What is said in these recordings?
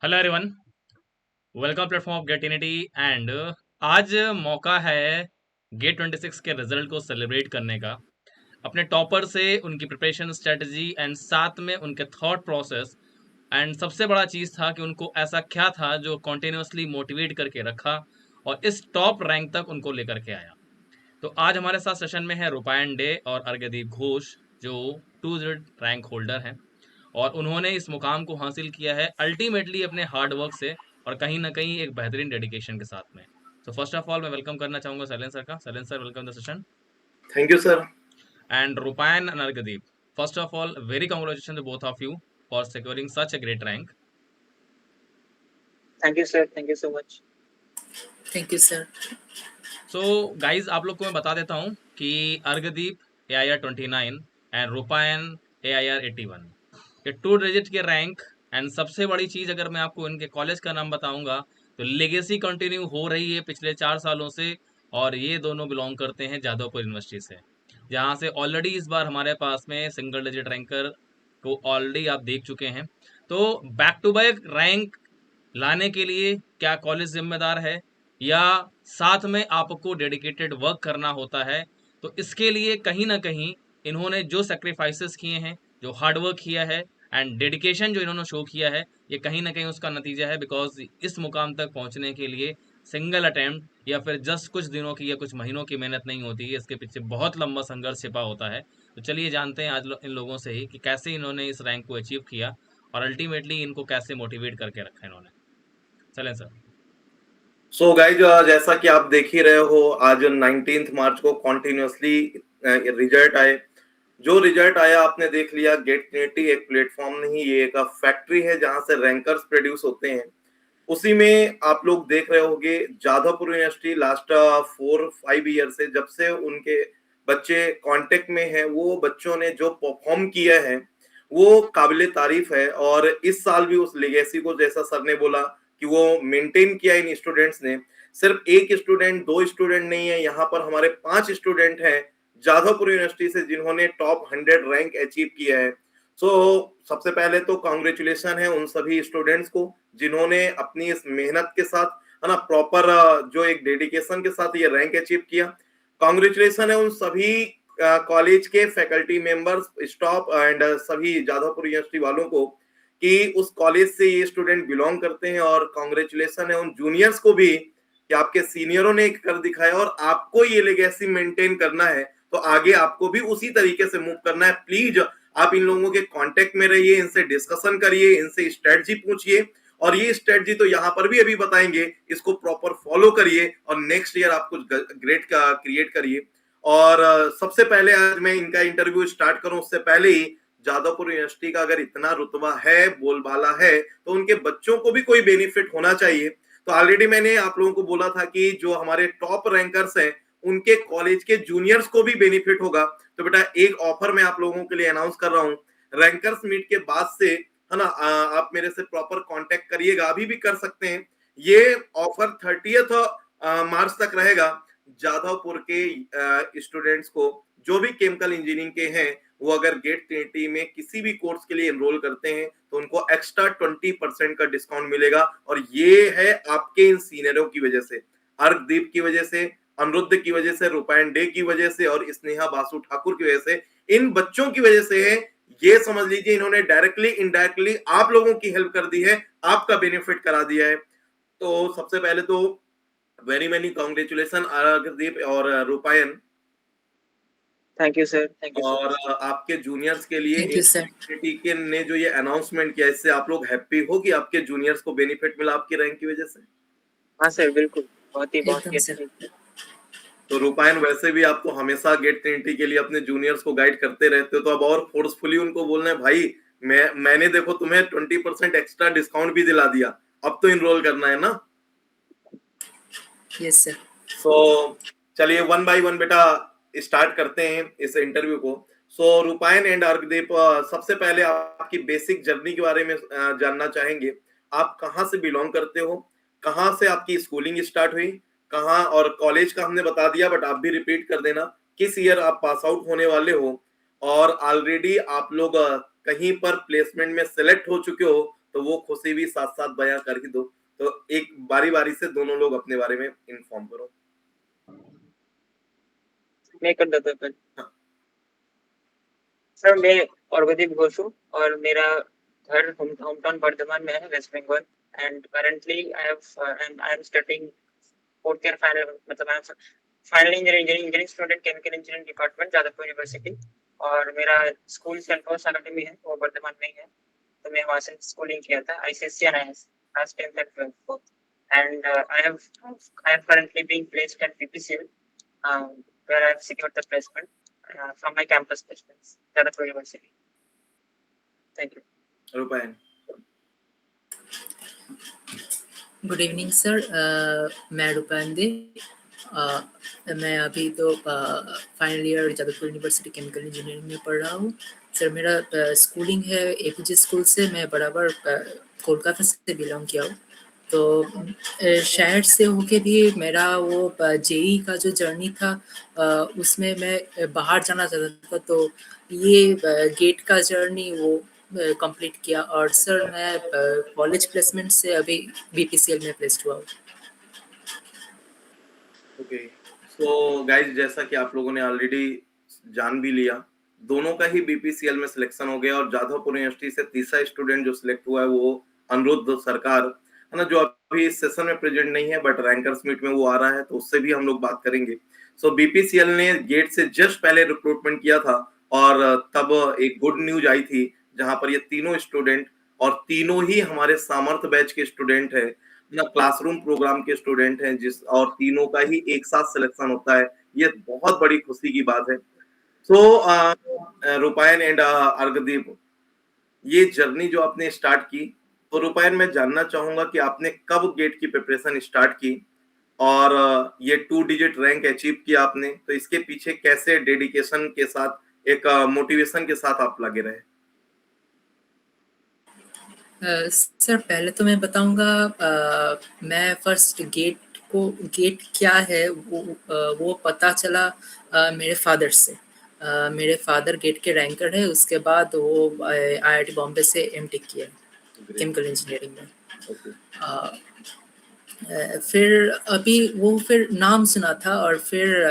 Hello everyone, welcome platform of Getinity and आज मौका है गेट 26 के रिजल्ट को सेलिब्रेट करने का। अपने टॉपर से उनकी प्रिपरेशन स्ट्रेटजी एंड साथ में उनके थॉट प्रोसेस एंड सबसे बड़ा चीज़ था कि उनको ऐसा क्या था जो कॉन्टिन्यूसली मोटिवेट करके रखा और इस टॉप रैंक तक उनको लेकर के आया। तो आज हमारे साथ सेशन में है रूपायन डे और अर्घदीप घोष, जो 2 रैंक होल्डर हैं और उन्होंने इस मुकाम को हासिल किया है अल्टीमेटली अपने हार्ड वर्क से और कहीं ना कहीं एक बेहतरीन डेडिकेशन के साथ में। तो फर्स्ट ऑफ ऑल मैं वेलकम करना चाहूंगा सैलेन सर का। Sailen sir, welcome the session. Thank you sir. And Rupayan and Argadeep, first of all, very congratulations to both of you for securing such a great rank. Thank you, sir. Thank you so much. Thank you, sir. So guys, आप लोग को मैं बता देता हूँ कि Argadeep AIR 29 and Rupayan AIR 81, ये 2 digit के रैंक। एंड सबसे बड़ी चीज, अगर मैं आपको इनके कॉलेज का नाम बताऊंगा तो लेगेसी कंटिन्यू हो रही है पिछले 4 सालों से। और ये दोनों बिलोंग करते हैं जादवपुर यूनिवर्सिटी से, जहाँ से ऑलरेडी इस बार हमारे पास में सिंगल डिजिट रैंकर को ऑलरेडी आप देख चुके हैं। तो बैक टू बैक रैंक लाने के लिए क्या कॉलेज जिम्मेदार है या साथ में आपको डेडिकेटेड वर्क करना होता है? तो इसके लिए कहीं ना कहीं इन्होंने जो सेक्रीफाइसेस किए हैं, जो हार्ड वर्क किया है एंड डेडिकेशन जो इन्होंने शो किया है, ये कहीं ना कहीं उसका नतीजा है। बिकॉज इस मुकाम तक पहुंचने के लिए सिंगल अटेम्प्ट या फिर जस्ट कुछ दिनों की या कुछ महीनों की मेहनत नहीं होती है, इसके पीछे बहुत लंबा संघर्ष छिपा होता है। तो चलिए जानते हैं आज इन लोगों से ही कि कैसे इन्होंने इस रैंक को अचीव किया और अल्टीमेटली इनको कैसे मोटिवेट करके रखा इन्होंने। चलें सर। सो गाइज, जैसा कि आप देख ही रहे हो, आज 19 मार्च को कॉन्टिन्यूसली रिजल्ट आए। जो रिजल्ट आया आपने देख लिया। गेट ट्रिनिटी एक प्लेटफॉर्म नहीं, ये एक फैक्ट्री है जहां से रैंकर्स प्रोड्यूस होते हैं। उसी में आप लोग देख रहे होंगे जादवपुर यूनिवर्सिटी लास्ट 4-5 ईयर से, जब से उनके बच्चे कांटेक्ट में हैं, वो बच्चों ने जो परफॉर्म किया है वो काबिले तारीफ है। और इस साल भी उस लेगेसी को, जैसा सर ने बोला, कि वो मेंटेन किया इन स्टूडेंट्स ने। सिर्फ एक स्टूडेंट, दो स्टूडेंट नहीं है, यहाँ पर हमारे 5 स्टूडेंट हैं जादवपुर यूनिवर्सिटी से जिन्होंने टॉप 100 रैंक अचीव किया है। सो सबसे पहले तो कांग्रेचुलेशन है उन सभी स्टूडेंट्स को जिन्होंने अपनी इस मेहनत के साथ, है ना, प्रॉपर जो एक डेडिकेशन के साथ ये रैंक अचीव किया। कांग्रेचुलेशन है उन सभी कॉलेज के फैकल्टी मेंबर्स, स्टाफ एंड सभी जादवपुर यूनिवर्सिटी वालों को कि उस कॉलेज से ये स्टूडेंट बिलोंग करते हैं। और कांग्रेचुलेशन है उन जूनियर्स को भी कि आपके सीनियरों ने कर दिखाया और आपको ये लेगेसी मेंटेन करना है, तो आगे आपको भी उसी तरीके से मूव करना है। प्लीज आप इन लोगों के कांटेक्ट में रहिए, इनसे डिस्कशन करिए, इनसे स्ट्रेटजी पूछिए। और ये स्ट्रेटजी तो यहाँ पर भी अभी बताएंगे, इसको प्रॉपर फॉलो करिए और नेक्स्ट ईयर आप कुछ ग्रेट का क्रिएट करिए। और सबसे पहले आज मैं इनका इंटरव्यू स्टार्ट करूं उससे पहले ही, जादवपुर यूनिवर्सिटी का अगर इतना रुतबा है, बोलबाला है, तो उनके बच्चों को भी कोई बेनिफिट होना चाहिए। तो ऑलरेडी मैंने आप लोगों को बोला था कि जो हमारे टॉप रैंकर्स हैं उनके कॉलेज के जूनियर्स को भी बेनिफिट होगा। तो बेटा एक ऑफर मैं आप लोगों के लिए अनाउंस कर रहा हूँ। रैंकर्स मीट के बाद से, है ना, आप मेरे से प्रॉपर कांटेक्ट करिएगा, अभी भी कर सकते हैं। ये ऑफर 30 मार्च तक रहेगा। जादवपुर के स्टूडेंट्स को जो भी केमिकल इंजीनियरिंग के हैं, वो अगर गेट ट्रिनिटी में किसी भी कोर्स के लिए एनरोल करते हैं तो उनको एक्स्ट्रा 20% का डिस्काउंट मिलेगा। और ये है आपके इन सीनियरों की वजह से, अर्कदीप की वजह से, अनिरुद्ध की वजह से, रूपायन डे की वजह से और स्नेहा बासु ठाकुर की वजह से, इन बच्चों की वजह से है। ये समझ लीजिए इन्होंने डायरेक्टली इनडायरेक्टली आप लोगों की हेल्प कर दी है, आपका बेनिफिट करा दिया है। तो सबसे पहले तो वेरी मेनी कांग्रेचुलेशन अर्कदीप और Rupayan. Thank you, sir. Thank you so और much. आपके जूनियर्स के लिए Thank you, sir. टीके ने जो ये अनाउंसमेंट किया, इससे आप लोग हैप्पी हो कि आपके जूनियर्स को बेनिफिट मिला आपकी रैंक की वजह से? हाँ सर, बिल्कुल, बहुत ही एकदम सर। अच्छा है। तो रूपायन, वैसे भी आप तो हमेशा गेट ट्रिनिटी के लिए अपने जूनियर्स को गाइड करते रहते हो, तो अब और फोर्सफुली उनको बोलना है, भाई मैंने देखो तुम्हें 20% एक्स्ट्रा डिस्काउंट भी दिला दिया, अब तो इनरोल करना है ना। Yes, sir. सो चलिए वन बाय वन बेटा स्टार्ट करते हैं इस इंटरव्यू को। सो रूपायन एंड अर्कदीप, सबसे पहले आपकी बेसिक जर्नी के बारे में जानना चाहेंगे। आप कहाँ से बिलोंग करते हो, कहाँ से आपकी स्कूलिंग स्टार्ट हुई, कहाँ, और कॉलेज का हमने बता दिया बट आप भी रिपीट कर देना, किस ईयर आप पास आउट होने वाले हो, और ऑलरेडी आप लोग कहीं पर प्लेसमेंट में सेलेक्ट हो चुके हो तो वो खुशी भी साथ साथ बयां कर ही दो। तो एक बारी बारी से दोनों लोग अपने बारे में इन्फॉर्म करो। मैं कर देता हूँ फिर। हाँ। सर मैं अर्घदीप घोष हूँ और मेरा घर होम टाउन बर्धमान में है, West Bengal. And currently I am studying fourth year final, मतलब I am final engineering student, chemical engineering department, Jadavpur University. और मेरा स्कूल सेंट पॉल्स अकेडमी है, वो बर्धमान में ही है। तो मैं वहाँ से स्कूलिंग किया था, ICSC and IIS, class 10th and 12th both. And I am currently being placed at BPCL, where I have secured the placement from my campus placements, Jadavpur University. Thank you. Rupayan. Good evening sir, मैं रूपायन दे। मैं अभी तो final year Jadavpur university chemical engineering में पढ़ रहा हूँ। Sir मेरा schooling है APJ स्कूल से। मैं बराबर कोलकाता से बिलोंग किया हूँ। तो शहर से होके भी मेरा वो JEE का जो जर्नी था, उसमें मैं बाहर जाना चाहता था। तो ये गेट का जर्नी वो कंप्लीट किया। और सर मैं कॉलेज प्लेसमेंट से अभी BPCL में प्लेस्ड हुआ हूँ। ओके, सो गाइज जैसा कि आप लोगों ने ऑलरेडी जान भी लिया, दोनों का ही BPCL में सिलेक्शन हो गया और जादवपुर यूनिवर्सिटी से तीसरा स्टूडेंट जो सिलेक्ट हुआ है वो अनिरुद्ध सरकार है ना, जो अभी इस सेशन में प्रेजेंट नहीं है बट रैंकर्स मीट में वो आ रहा है, तो उससे भी हम लोग बात करेंगे। सो BPCL ने गेट से जस्ट पहले रिक्रूटमेंट किया था और तब एक गुड न्यूज आई थी जहां पर ये तीनों स्टूडेंट, और तीनों ही हमारे सामर्थ बैच के स्टूडेंट है ना, क्लासरूम प्रोग्राम के स्टूडेंट हैं, जिस और तीनों का ही एक साथ सिलेक्शन होता है, ये बहुत बड़ी खुशी की बात है। सो रूपायन एंड अर्घदीप, ये जर्नी जो आपने स्टार्ट की, तो रूपायन मैं जानना चाहूंगा कि आपने कब गेट की प्रिपरेशन स्टार्ट की और ये 2 डिजिट रैंक अचीव किया आपने, तो इसके पीछे कैसे डेडिकेशन के साथ एक मोटिवेशन के साथ आप लगे रहे? सर पहले तो मैं बताऊंगा, मैं फर्स्ट गेट क्या है वो पता चला मेरे फादर से। मेरे फादर गेट के रैंकर है। उसके बाद वो IIT बॉम्बे से MTech किया केमिकल इंजीनियरिंग में। ओके, फिर अभी वो फिर नाम सुना था और फिर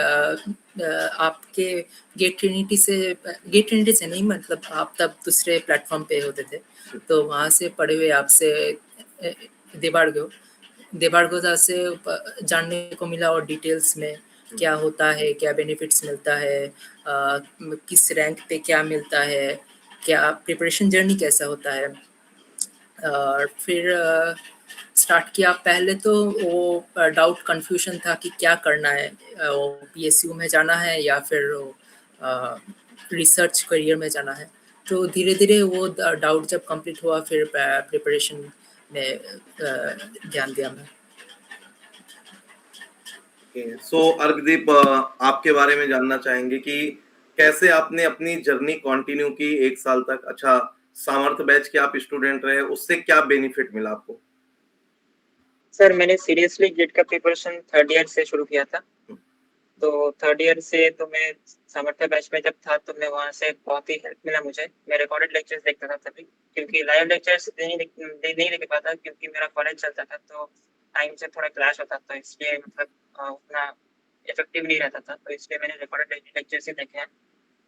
आपके गेट ट्रिनिटी से नहीं, मतलब आप तब दूसरे प्लेटफॉर्म पे होते थे, तो वहाँ से पढ़े हुए आपसे देबाड़गोदा से जानने को मिला और डिटेल्स में क्या होता है, क्या बेनिफिट्स मिलता है, किस रैंक पे क्या मिलता है, क्या प्रिपरेशन जर्नी कैसा होता है। और फिर स्टार्ट किया। पहले तो वो डाउट कंफ्यूजन था कि क्या करना है, PSU में जाना है या फिर रिसर्च करियर में जाना है। तो धीरे धीरे वो डाउट जब कंप्लीट हुआ फिर प्रिपरेशन में ध्यान दिया मैं। सो अर्घदीप, आपके बारे में जानना चाहेंगे कि कैसे आपने अपनी जर्नी कंटिन्यू की 1 साल तक। अच्छा, सामर्थ बैच के आप स्टूडेंट रहे, उससे क्या बेनिफिट मिला आपको? सर मैंने सीरियसली गेट का प्रिपरेशन 3rd ईयर से शुरू किया था। तो 3rd ईयर से तो मैं सामर्थ्य बैच में जब था तो मैं वहाँ से बहुत ही हेल्प मिला मुझे। मैं रिकॉर्डेड लेक्चर्स देखता था तभी, क्योंकि लाइव लेक्चर्स नहीं देख पाता क्योंकि मेरा कॉलेज चलता था, तो टाइम से थोड़ा क्लैश होता था, इसलिए मतलब उतना इफेक्टिव नहीं रहता था। तो इसलिए मैंने रिकॉर्डेड लेक्चर्स ही देखे हैं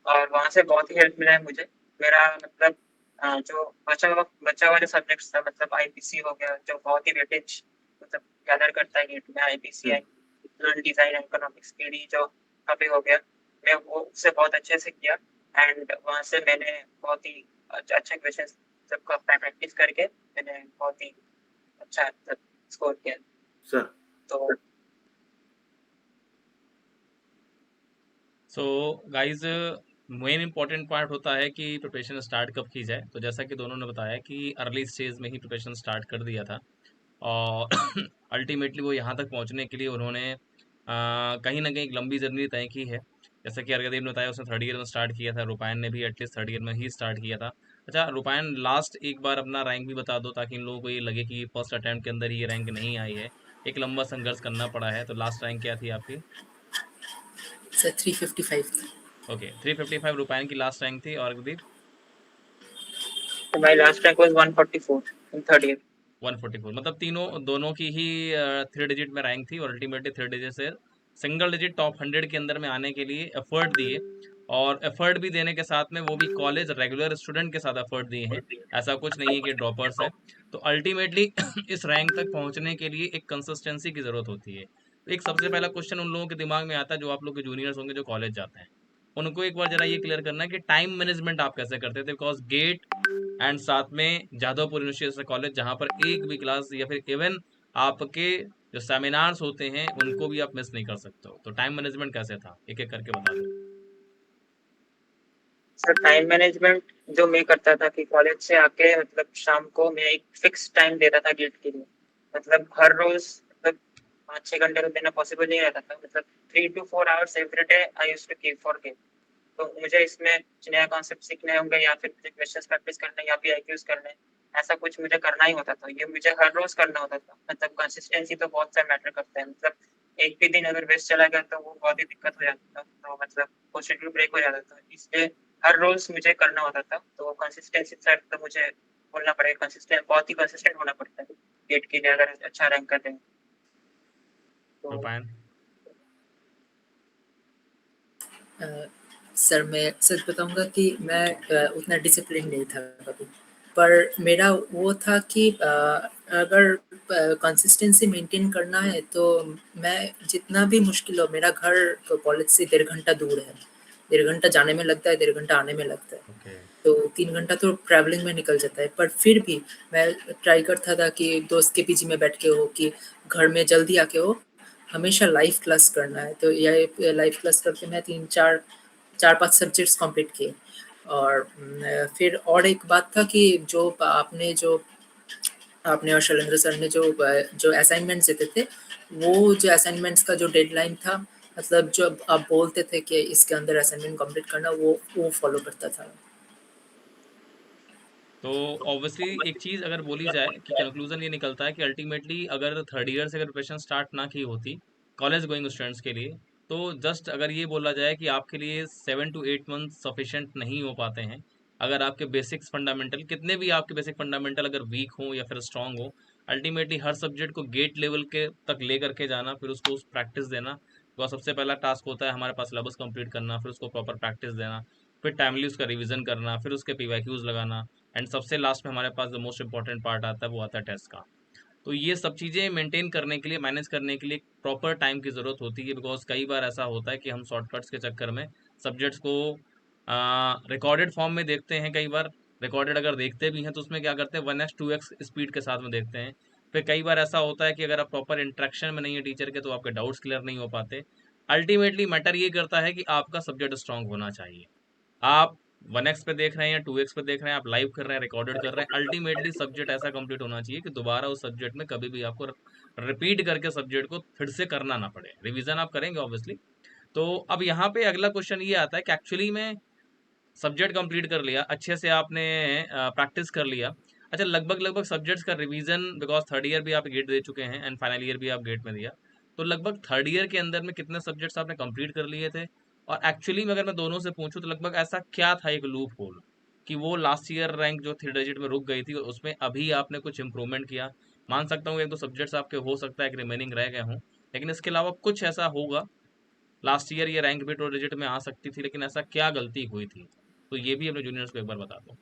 और वहाँ से बहुत ही हेल्प मिला है मुझे। मेरा मतलब जो बचा वाले सब्जेक्ट्स था, मतलब IPC हो गया जो बहुत ही वेटेज मतलब गैदर करता है गेट में, IPC डिजाइन इकोनॉमिक्स PD जो टॉपिक हो गया, मैं वो उससे बहुत अच्छे से किया। एंड वहाँ से मैंने बहुत ही अच्छे क्वेश्चन सबका प्रैक्टिस करके मैंने बहुत ही अच्छा स्कोर किया। सर तो so guys, main important part होता है कि प्रिपरेशन स्टार्ट कब की जाए। तो जैसा कि दोनों ने बताया कि अर्ली स्टेज में ही प्रिपरेशन स्टार्ट कर दिया था और अल्टीमेटली वो यहाँ तक पहुँचने के लिए उन्होंने कहीं ना कहीं एक लंबी जर्नी तय की है। जैसा कि अर्घदीप ने बताया उसने 3rd ईयर में स्टार्ट किया था, रूपायन ने भी एटलीस्ट 3rd ईयर में ही स्टार्ट किया था। अच्छा रूपायन, लास्ट एक बार अपना रैंक भी बता दो ताकि इन लोगों को ये लगे कि फर्स्ट अटेम्प्ट के अंदर ये रैंक नहीं आई है, एक लंबा संघर्ष करना पड़ा है। तो लास्ट रैंक क्या थी आपकी? सर 355 था। ओके, 355 रूपायन की लास्ट रैंक थी। और Arghadeep? My last rank was 144। In third year. 144 मतलब दोनों की ही 3 डिजिट में रैंक थी और अल्टीमेटली 3 डिजिट से सिंगल डिजिट टॉप 100 के अंदर में आने के लिए एफर्ट दिए, और एफर्ट भी देने के साथ में वो भी कॉलेज रेगुलर स्टूडेंट के साथ एफर्ट दिए हैं, ऐसा कुछ नहीं है कि ड्रॉपर्स है। तो अल्टीमेटली इस रैंक तक पहुंचने के लिए एक कंसिस्टेंसी की ज़रूरत होती है। तो एक सबसे पहला क्वेश्चन उन लोगों के दिमाग में आता है जो आप लोग के जूनियर्स होंगे जो कॉलेज जाते हैं, उनको एक बार जरा ये क्लियर करना है कि टाइम मैनेजमेंट आप कैसे करते थे, बिकॉज गेट एंड साथ में जादवपुर यूनिवर्सिटी कॉलेज जहाँ पर एक भी क्लास या फिर इवन आपके जो सेमिनार्स होते हैं उनको भी आप मिस नहीं कर सकते हो। तो टाइम मैनेजमेंट कैसे था, एक एक करके बता दो। सर टाइम मैनेजमेंट जो मैं करता था कि कॉलेज से आके मतलब शाम को मैं एक फिक्स टाइम देता था गेट के लिए। मतलब हर रोज मतलब 5-6 घंटे तो देना पॉसिबल नहीं रहता था। मतलब 3 to 4 hours every day I used to keep forget. तो मुझे इसमें कुछ नया कॉन्सेप्ट सीखने होंगे या फिर मुझे क्वेश्चंस प्रैक्टिस करने या फिर आईक्यूज करने, ऐसा कुछ मुझे करना ही होता था। ये मुझे हर रोज करना होता था। मतलब कंसिस्टेंसी तो बहुत सा मैटर करता है। मतलब एक भी दिन अगर वेस्ट चला गया तो वो बहुत ही दिक्कत हो जाती था, तो मतलब वो शेड्यूल ब्रेक हो जाता था। इसलिए हर रोज मुझे करना होता था। तो कंसिस्टेंसी साइड तो मुझे बोलना पड़ेगा, कंसिस्टेंट बहुत ही कंसिस्टेंट होना पड़ता है गेट के लिए अगर अच्छा रैंक कर दें तो। रूपायन। सर मैं सच बताऊंगा कि मैं उतना डिसिप्लिन नहीं था कभी, पर मेरा वो था कि अगर कंसिस्टेंसी मेंटेन करना है तो मैं जितना भी मुश्किल हो, मेरा घर कॉलेज से 1.5 घंटा दूर है, 1.5 घंटा जाने में लगता है, 1.5 घंटा आने में लगता है, ओके। तो 3 घंटा तो ट्रैवलिंग में निकल जाता है। पर फिर भी मैं ट्राई करता था कि दोस्त के पीजी में बैठ के हो कि घर में जल्दी आके हो, हमेशा लाइव क्लास करना है। तो ये लाइव क्लास करके मैं 4-5 सब्जेक्ट्स कंप्लीट किए। और फिर और एक बात था कि आपने और शैलेंद्र सर ने जो असाइनमेंट्स देते थे, वो जो असाइनमेंट्स का जो डेडलाइन था, मतलब जो आप बोलते थे कि इसके अंदर असाइनमेंट कंप्लीट करना, वो फॉलो करता था। तो ऑब्वियसली एक चीज़ अगर बोली जाए कि कंक्लूजन ये निकलता है कि अल्टीमेटली अगर थर्ड ईयर से अगर प्रिपरेशन स्टार्ट ना की होती कॉलेज गोइंग स्टूडेंट्स के लिए, तो जस्ट अगर ये बोला जाए कि आपके लिए 7 to 8 मंथ सफिशेंट नहीं हो पाते हैं, अगर आपके बेसिक्स फंडामेंटल कितने भी आपके बेसिक फंडामेंटल अगर वीक हो या फिर स्ट्रांग हो, अल्टीमेटली हर सब्जेक्ट को गेट लेवल के तक ले करके जाना, फिर उसको प्रैक्टिस देना, तो सबसे पहला टास्क होता है हमारे पास सिलेबस कंप्लीट करना, फिर उसको प्रॉपर प्रैक्टिस देना, फिर टाइमली उसका रिवीजन करना, फिर उसके पीवाईक्यूज लगाना, एंड सबसे लास्ट में हमारे पास जो मोस्ट इंपॉर्टेंट पार्ट आता है वो आता है टेस्ट का। तो ये सब चीज़ें मेंटेन करने के लिए, मैनेज करने के लिए प्रॉपर टाइम की ज़रूरत होती है, बिकॉज कई बार ऐसा होता है कि हम शॉर्टकट्स के चक्कर में सब्जेक्ट्स को रिकॉर्डेड फॉर्म में देखते हैं। कई बार रिकॉर्डेड अगर देखते भी हैं तो उसमें क्या करते हैं 1x 2x स्पीड के साथ में देखते हैं। फिर कई बार ऐसा होता है कि अगर आप प्रॉपर इंटरेक्शन में नहीं है टीचर के तो आपके डाउट्स क्लियर नहीं हो पाते। अल्टीमेटली मैटर ये करता है कि आपका सब्जेक्ट स्ट्रांग होना चाहिए। आप 1x पे देख रहे हैं या 2x पे देख रहे हैं, आप लाइव कर रहे हैं, रिकॉर्डेड कर रहे हैं, अल्टीमेटली सब्जेक्ट ऐसा कंप्लीट होना चाहिए कि दोबारा उस सब्जेक्ट में कभी भी आपको रिपीट करके सब्जेक्ट को फिर से करना ना पड़े। रिवीजन आप करेंगे ऑब्वियसली। तो अब यहाँ पे अगला क्वेश्चन ये आता है कि एक्चुअली में सब्जेक्ट कंप्लीट कर लिया, अच्छे से आपने प्रैक्टिस कर लिया, अच्छा लगभग लगभग सब्जेक्ट्स का रिवीजन, बिकॉज थर्ड ईयर भी आप गेट दे चुके हैं एंड फाइनल ईयर भी आप गेट में दिया, तो लगभग थर्ड ईयर के अंदर में कितने सब्जेक्ट्स आपने कंप्लीट कर लिए थे? और एक्चुअली में अगर मैं दोनों से पूछूं तो लगभग ऐसा क्या था एक लूप होल कि वो लास्ट ईयर रैंक जो 3 डिजिट में रुक गई थी और उसमें अभी आपने कुछ इंप्रूवमेंट किया? मान सकता हूँ एक दो सब्जेक्ट्स आपके हो सकता है कि रिमेनिंग रह गए हों, लेकिन इसके अलावा कुछ ऐसा होगा लास्ट ईयर ये रैंक भी 2 डिजिट में आ सकती थी, लेकिन ऐसा क्या गलती हुई थी? तो ये भी अपने जूनियर्स को एक बार बता दो।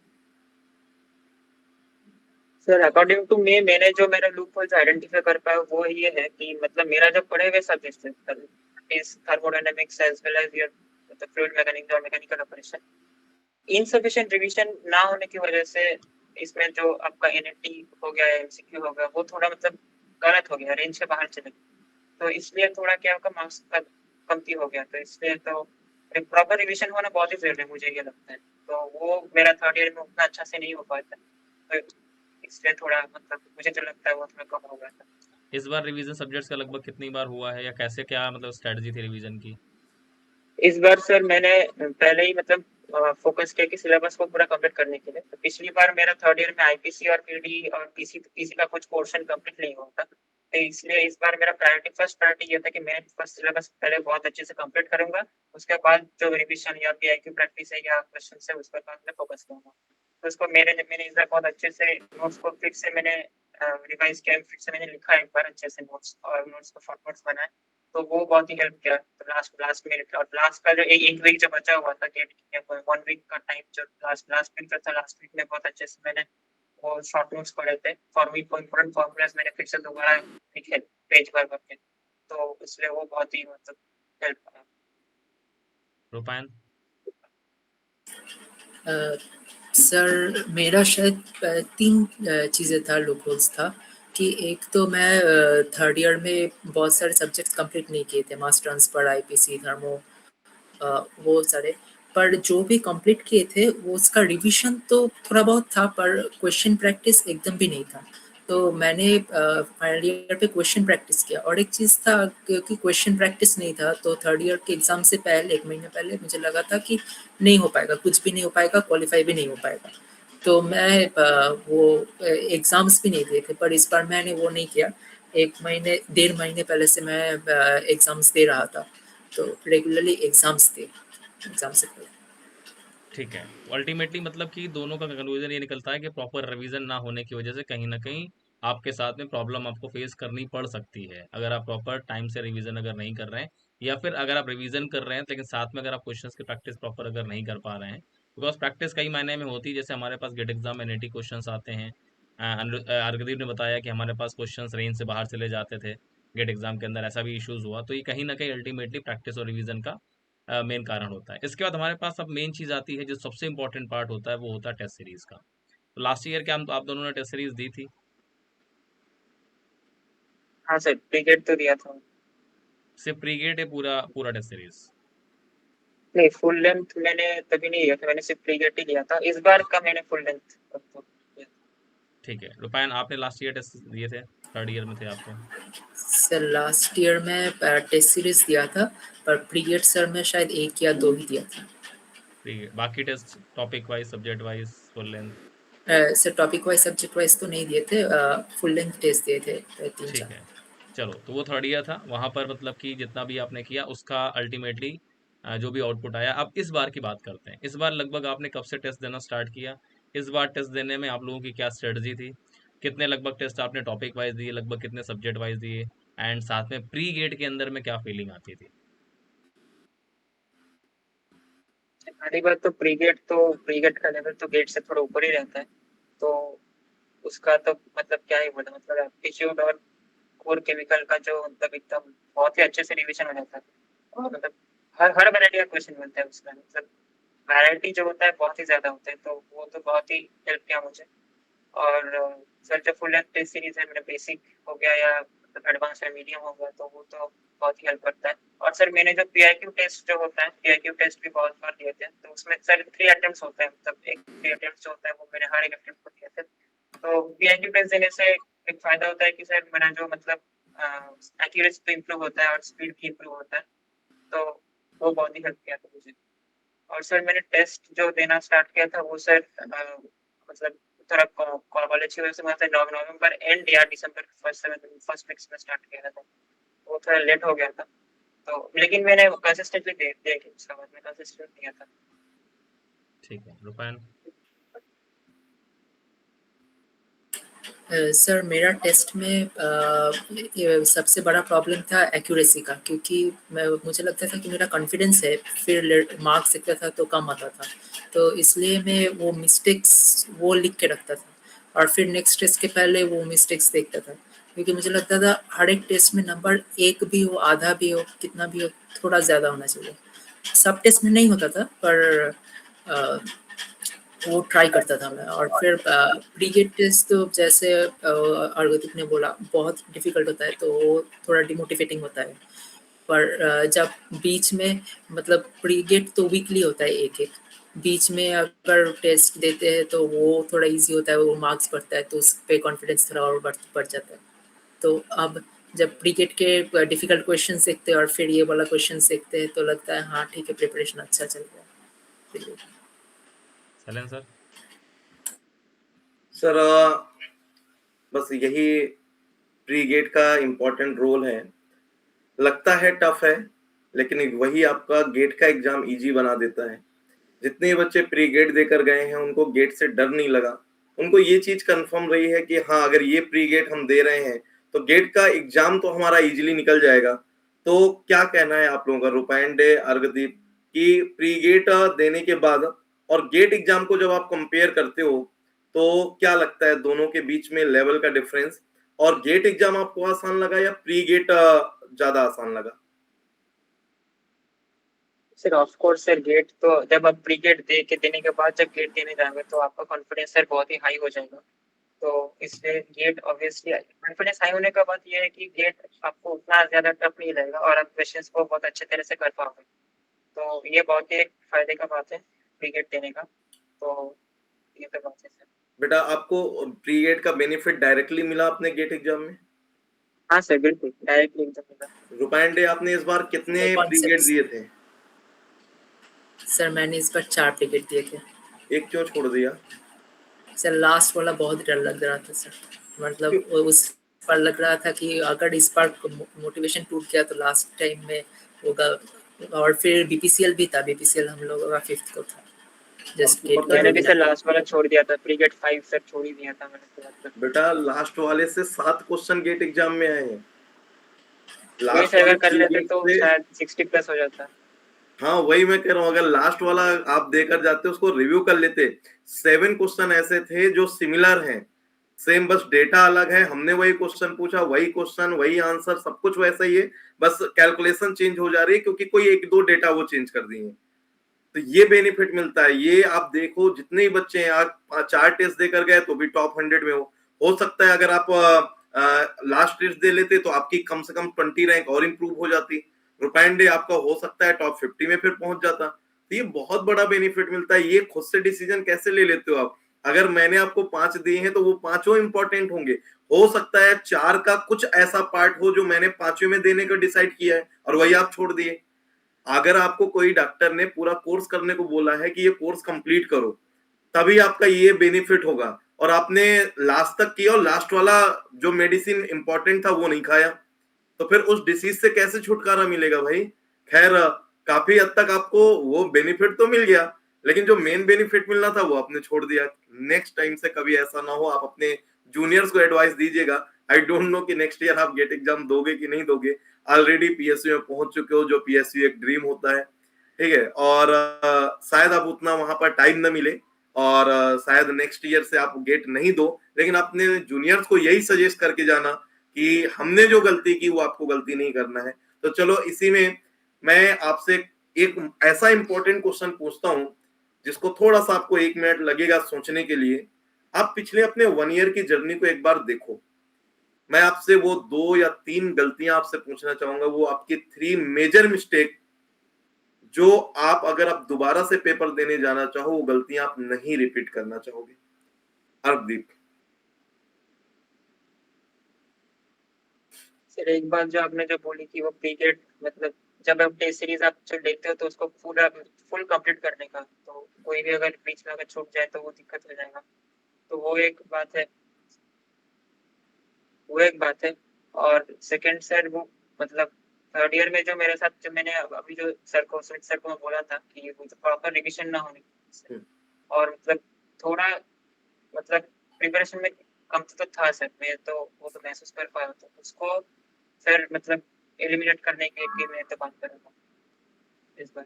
सर अकॉर्डिंग टू मी, मैंने जो मेरा लूप होल्स आइडेंटिफाई कर पाया वो ये है कि मतलब मेरा जो पढ़े हुए सब्जेक्ट है इस thermodynamics as well as your मतलब फ्लूइड मैकेनिक्स और मैकेनिकल ऑपरेशन, इनसफिशिएंट रिवीजन ना होने की वजह से इसमें जो आपका एनएटी हो गया, एमसीक्यू हो गया, वो थोड़ा मतलब गलत हो गया, रेंज के बाहर चले गए। तो इसलिए थोड़ा क्या होगा, मार्क्स का कमती हो गया। तो इसलिए तो प्रॉपर रिवीजन होना बहुत ही जरूरी है, मुझे ये लगता है। तो वो मेरा थर्ड ईयर में उतना अच्छा से नहीं हो पाया था, तो इसलिए थोड़ा मतलब मुझे जो लगता है वो थोड़ा कम हो गया था। इस बार रिवीजन सब्जेक्ट्स का लगभग कितनी बार हुआ है या कैसे क्या मतलब स्ट्रेटजी थी रिवीजन की? इस बार सर मैंने पहले ही मतलब फोकस किया कि सिलेबस को पूरा कंप्लीट करने के लिए। तो पिछली बार मेरा थर्ड ईयर में आईपीसी और पीडी और पीसी पीसी का कुछ पोर्शन कंप्लीट नहीं हुआ था। तो इसलिए इस बार मेरा फर्स्ट प्रायोरिटी ये था कि मैं फर्स्ट सिलेबस पहले बहुत अच्छे से कंप्लीट करूंगा, उसके बाद जो रिवीजन या पीआईक्यू प्रैक्टिस है या क्वेश्चन है उस पर मैं फोकस करूंगा। तो उसको मैंने इस बार बहुत अच्छे से नोट्स को फिर से मैंने रिवाइज किया, फिर से मैंने लिखा एक बार अच्छे से नोट्स, और नोट्स को शॉर्ट नोट्स बनाए, तो वो बहुत ही हेल्प किया। तो लास्ट मिनट और लास्ट का जो एक वीक जो बचा हुआ था गेट के, 1 वीक का टाइम जो लास्ट वीक था, लास्ट वीक में बहुत अच्छे से मैंने वो शॉर्ट नोट्स पढ़े थे। इम्पोर्टेंट फॉर्मूलाज मैंने फिर से दोबारा लिखे पेज भर भर के, तो इसलिए वो बहुत ही मतलब हेल्प करा। रूपायन? सर मेरा शायद 3 चीज़ें था, लूपहोल्स था कि एक तो मैं थर्ड ईयर में बहुत सारे सब्जेक्ट्स कंप्लीट नहीं किए थे, मास ट्रांसफर, आईपीसी, थर्मो, वो सारे। पर जो भी कंप्लीट किए थे वो उसका रिवीजन तो थोड़ा बहुत था, पर क्वेश्चन प्रैक्टिस एकदम भी नहीं था। तो मैंने फाइनल ईयर पे क्वेश्चन प्रैक्टिस किया, और एक चीज़ था क्योंकि क्वेश्चन प्रैक्टिस नहीं था तो थर्ड ईयर के एग्ज़ाम से पहले 1 महीने पहले मुझे लगा था कि नहीं हो पाएगा, कुछ भी नहीं हो पाएगा, क्वालिफाई भी नहीं हो पाएगा। तो मैं वो एग्ज़ाम्स भी नहीं दिए थे, पर इस बार मैंने वो नहीं किया। 1 महीने 1.5 महीने पहले से मैं एग्ज़ाम्स दे रहा था, तो रेगुलरली एग्ज़ाम्स थे एग्ज़ाम से पहले। ठीक है, तो अल्टीमेटली मतलब कि दोनों का कंक्लूजन ये निकलता है कि प्रॉपर रिवीजन ना होने की वजह से कहीं ना कहीं आपके साथ में प्रॉब्लम आपको फेस करनी पड़ सकती है, अगर आप प्रॉपर टाइम से रिवीजन अगर नहीं कर रहे हैं, या फिर अगर आप रिवीजन कर रहे हैं लेकिन साथ में अगर आप क्वेश्चंस की प्रैक्टिस प्रॉपर अगर नहीं कर पा रहे हैं। बिकॉज प्रैक्टिस कई मायने में होती है, जैसे हमारे पास गेट एग्जाम एनईटी क्वेश्चंस आते हैं। अर्गदीप ने बताया कि हमारे पास क्वेश्चंस रेंज से बाहर चले जाते थे गेट एग्जाम के अंदर, ऐसा भी इश्यूज हुआ, तो ये कहीं ना कहीं अल्टीमेटली प्रैक्टिस और रिवीजन का मेन कारण होता है। इसके बाद हमारे पास अब मेन चीज़ आती है, जो सबसे इंपॉर्टेंट पार्ट होता है, वो होता है टेस्ट सीरीज का। तो लास्ट ईयर क्या आप दोनों ने टेस्ट सीरीज दी थी? हाँ सर, क्रिकेट तो दिया था। सिर्फ प्री गेट है, पूरा पूरा टेस्ट सीरीज? नहीं, फुल लेंथ मैंने तभी नहीं लिया था, मैंने सिर्फ क्रिकेट ही लिया था। इस बार का मैंने फुल लेंथ तो ठीक है, रुपायन आपने लास्ट ईयर टेस्ट दिए थे, थर्ड ईयर में थे आप तो? सर लास्ट ईयर में टेस्ट सीरीज दिया था, पर पीरियड सर में शायद 1 या 2 ही दिया था। बाकी test topic wise, subject wise, full length? Sir topic wise subject wise तो नहीं दिए थे, फुल लेंथ टेस्ट दिए थे 3-4। ठीक है, चलो, तो वो थर्ड ईयर था, वहां पर मतलब कि जितना भी आपने किया उसका अल्टीमेटली जो भी आउटपुट आया। अब इस बार की बात करते हैं, इस बार लगभग आपने कब से टेस्ट देना स्टार्ट किया? इस बार टेस्ट देने में आप लोगों की क्या स्ट्रेटजी थी? कितने लगभग टेस्ट आपने टॉपिक वाइज दिए, लगभग कितने सब्जेक्ट वाइज दिए, एंड साथ में प्री गेट के अंदर में क्या फीलिंग आती थी? पहली बात तो प्री गेट का लेवल तो गेट से थोड़ा ऊपर ही रहता है, तो उसका तो मतलब क्या ही बोला, मतलब एप्टीट्यूड और कोर केमिकल का जो मतलब एकदम बहुत ही अच्छे से रिवीजन हो जाता है, और मतलब हर वैरायटी का क्वेश्चन मिलता है उसमें, मतलब वैरायटी जो होता है बहुत ही ज्यादा होता है, तो वो तो बहुत ही हेल्प किया मुझे। और सर जो फुल लेंथ टेस्ट सीरीज है, मेरा बेसिक हो गया या मतलब एडवांस या मीडियम हो गया, तो वो तो बहुत ही हेल्प करता है। और सर मैंने जो पीआईक्यू टेस्ट जो होता है, पीआईक्यू टेस्ट भी बहुत बार दिए थे, तो उसमें सर 3 अटेम्प्ट्स होते हैं, मतलब एक 3 अटेम्प्ट्स जो होता है वो मैंने हर एक अटेम्प्ट को दिए थे। तो पीआईक्यू टेस्ट देने से एक फायदा होता है कि सर मेरा जो मतलब एक्यूरेसी तो इम्प्रूव होता है और स्पीड भी इम्प्रूव होता है, तो वो बहुत ही हेल्प किया था मुझे। और सर मैंने टेस्ट जो देना स्टार्ट किया था वो सर मतलब थोड़ा कॉलेज की वजह से मतलब नवंबर एंड या दिसंबर फर्स्ट वीक्स में स्टार्ट किया था, वो थोड़ा लेट हो गया था, तो लेकिन मैंने कंसिस्टेंटली दे के उसके बाद में कंसिस्टेंट दिया था। ठीक है, रुपायन? सर मेरा टेस्ट में ये सबसे बड़ा प्रॉब्लम था एक्यूरेसी का, क्योंकि मुझे लगता था कि मेरा कॉन्फिडेंस है, फिर मार्क्स देखता था तो कम आता था, तो इसलिए मैं वो मिस्टेक्स वो लिख के रखता था, और फिर नेक्स्ट टेस्ट के पहले वो मिस्टेक्स देखता था, क्योंकि मुझे लगता था हर एक टेस्ट में नंबर 1 भी हो, आधा भी हो, कितना भी हो, थोड़ा ज़्यादा होना चाहिए। सब टेस्ट में नहीं होता था, पर वो ट्राई करता था मैं। और फिर प्री गेट टेस्ट तो जैसे अर्गदीप ने बोला बहुत डिफिकल्ट होता है, तो वो थोड़ा डिमोटिवेटिंग होता है। पर जब बीच में मतलब प्री गेट तो वीकली होता है एक एक, बीच में अगर टेस्ट देते हैं तो वो थोड़ा इजी होता है, वो मार्क्स बढ़ता है, तो उस पर कॉन्फिडेंस थोड़ा और बढ़ जाता है। तो अब जब प्री गेट के डिफिकल्ट क्वेश्चन देखते हैं और फिर ये वाला क्वेश्चन देखते हैं तो लगता है हाँ ठीक है, प्रिपरेशन अच्छा चल रहा है। सैलन सर? सर बस यही प्री गेट का इम्पोर्टेंट रोल है। लगता है टफ है, लेकिन वही आपका गेट का एग्जाम इजी बना देता है। जितने बच्चे प्री गेट देकर गए हैं उनको गेट से डर नहीं लगा, उनको ये चीज कंफर्म रही है कि हाँ अगर ये प्री गेट हम दे रहे हैं तो गेट का एग्जाम तो हमारा इजीली निकल जाएगा। तो क्या कहना है आप लोगों का रूपायंडे, अर्गदीप, कि प्री गेट देने के बाद और गेट एग्जाम को जब आप कंपेयर करते हो तो क्या लगता है दोनों के बीच में लेवल का डिफरेंस, और गेट एग्जाम आपको आसान लगा या प्री गेट ज्यादा आसान लगा? Sir of course sir, gate तो जब आप प्री गेट देने के बाद जब गेट देने जाएंगे तो आपका कॉन्फिडेंस सर बहुत ही हाई हो जाएगा। तो इसलिए गेट ऑब्वियसली कॉन्फिडेंस हाई होने का बात ये है कि गेट आपको उतना ज्यादा टफ नहीं रहेगा और आप क्वेश्चंस को बहुत अच्छे तरह से कर पाओगे। तो ये बहुत ही एक फायदे का बात है प्री गेट देने का। तो ये तो बात है सर। बेटा आपको प्री गेट का बेनिफिट डायरेक्टली मिला अपने गेट एग्जाम में? हाँ सर, बिल्कुल डायरेक्टली एग्जाम। रूपायंडे, आपने इस बार कितने कौन प्री से? गेट दिए थे? सर मैंने इस बार 4 टिकट दिए थे। एक क्यों छोड़ दिया? सर लास्ट वाला बहुत डर लग रहा था सर, मतलब उस पर लग रहा था कि अगर इस बार मोटिवेशन टूट गया तो लास्ट टाइम में होगा। और फिर बीपीसीएल भी था, बीपीसीएल हम लोगों का 5th को था। जस्ट आपको गेट पता का है मैंने भी सर बिना। लास्ट वाला छोड़ दिया था, प्री गेट 5 सर छोड़ ही दिया था मैंने तो। बेटा लास्ट वाले से 7 क्वेश्चन गेट एग्जाम में आए हैं। वही लास्ट सर, वाले अगर कर प्री लेते गेट तो से, शायद 60+ हो जाता। हाँ वही मैं कह रहा हूँ, अगर लास्ट वाला आप देकर जाते उसको रिव्यू कर लेते, 7 क्वेश्चन ऐसे थे जो सिमिलर हैं, सेम, बस डेटा अलग है, हमने वही क्वेश्चन पूछा, वही क्वेश्चन वही आंसर, सब कुछ वैसा ही है, बस कैलकुलेशन चेंज हो जा रही है क्योंकि कोई एक दो डेटा वो चेंज कर दिए हैं। तो ये बेनिफिट मिलता है। ये आप देखो जितने ही बच्चे हैं, आज 4 टेस्ट देकर गए तो भी टॉप 100 में हो सकता है अगर आप लास्ट टेस्ट दे लेते तो आपकी कम से कम 20 रैंक और इंप्रूव हो जाती। रूपायंडे आपका हो सकता है टॉप 50 में फिर पहुंच जाता। तो ये बहुत बड़ा बेनिफिट मिलता है। ये खुद से डिसीजन कैसे ले लेते हो आप? अगर मैंने आपको 5 दिए हैं तो वो पांचों इंपॉर्टेंट होंगे, हो सकता है 4 का कुछ ऐसा पार्ट हो जो मैंने 5वें में देने का डिसाइड किया है और वही आप छोड़ दिए। अगर आपको कोई डॉक्टर ने पूरा कोर्स करने को बोला है कि ये कोर्स कंप्लीट करो, तभी आपका ये बेनिफिट होगा, और आपने लास्ट तक किया और लास्ट वाला जो मेडिसिन इंपॉर्टेंट था वो नहीं खाया, तो फिर उस डिसीज से कैसे छुटकारा मिलेगा भाई? खैर, काफी हद तक आपको वो बेनिफिट तो मिल गया, लेकिन जो मेन बेनिफिट मिलना था वो आपने छोड़ दिया। नेक्स्ट टाइम से कभी ऐसा ना हो। आप अपने जूनियर्स को एडवाइस दीजिएगा। आई डोंट नो कि नेक्स्ट ईयर आप गेट एग्जाम दोगे कि नहीं दोगे, ऑलरेडी पीएसयू में पहुंच चुके हो, जो पीएसयू एक ड्रीम होता है, ठीक है, और शायद आप उतना वहां पर टाइम न मिले, और शायद नेक्स्ट ईयर से आप गेट नहीं दो, लेकिन अपने जूनियर्स को यही सजेस्ट करके जाना कि हमने जो गलती की वो आपको गलती नहीं करना है। तो चलो इसी में मैं आपसे एक ऐसा इंपॉर्टेंट क्वेश्चन पूछता हूं जिसको थोड़ा सा आपको 1 मिनट लगेगा सोचने के लिए। आप पिछले अपने 1 ईयर की जर्नी को एक बार देखो। मैं आपसे वो 2 या 3 गलतियां आपसे पूछना चाहूंगा, वो आपकी 3 मेजर मिस्टेक, जो आप अगर आप दोबारा से पेपर देने जाना चाहो वो गलतियां आप नहीं रिपीट करना चाहोगे। अर्पदीप। सर एक बात जो आपने जो बोली कि वो प्री गेट, मतलब जब आप टेस्ट सीरीज आप जो लेते हो तो उसको फुल कंप्लीट करने का, तो कोई भी अगर बीच में अगर छूट जाए तो वो दिक्कत हो जाएगा। तो वो एक बात है, वो एक बात है। और सेकंड सर, वो मतलब थर्ड ईयर में जो मेरे साथ, जो मैंने अभी जो सर को, स्मिथ सर को मैं बोला था कि वो प्रॉपर रिविजन ना होने से, और मतलब थोड़ा मतलब प्रिपरेशन में कम तो था सर, मैं तो वो तो महसूस कर पाया, तो उसको सर मतलब एलिमिनेट करने के लिए मैं तो बात करूंगा इस बार।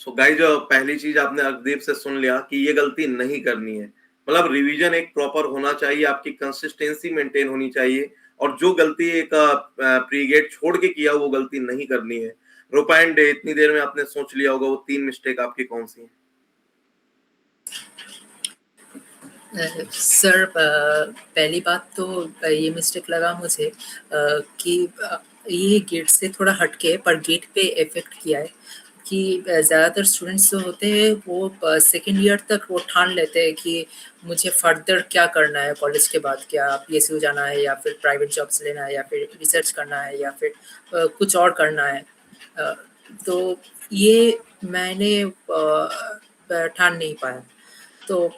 सो गाइज, पहली चीज आपने अर्कदीप से सुन लिया कि ये गलती नहीं करनी है। मतलब रिवीजन एक प्रॉपर होना चाहिए, आपकी कंसिस्टेंसी मेंटेन होनी चाहिए, और जो गलती एक प्री गेट छोड़ के किया वो गलती नहीं करनी है। रूपायंडे, इतनी देर में आपने सोच लिया होगा वो 3 मिस्टेक आपकी कौन सी है? सर पहली बात तो ये मिस्टेक लगा मुझे कि ये गेट से थोड़ा हटके पर गेट पे इफेक्ट किया है कि ज़्यादातर स्टूडेंट्स जो होते हैं वो सेकेंड ईयर तक वो ठान लेते हैं कि मुझे फर्दर क्या करना है कॉलेज के बाद, क्या पीएसयू जाना है या फिर प्राइवेट जॉब्स लेना है या फिर रिसर्च करना है या फिर कुछ और करना है। तो ये मैंने ठान नहीं पाया। तो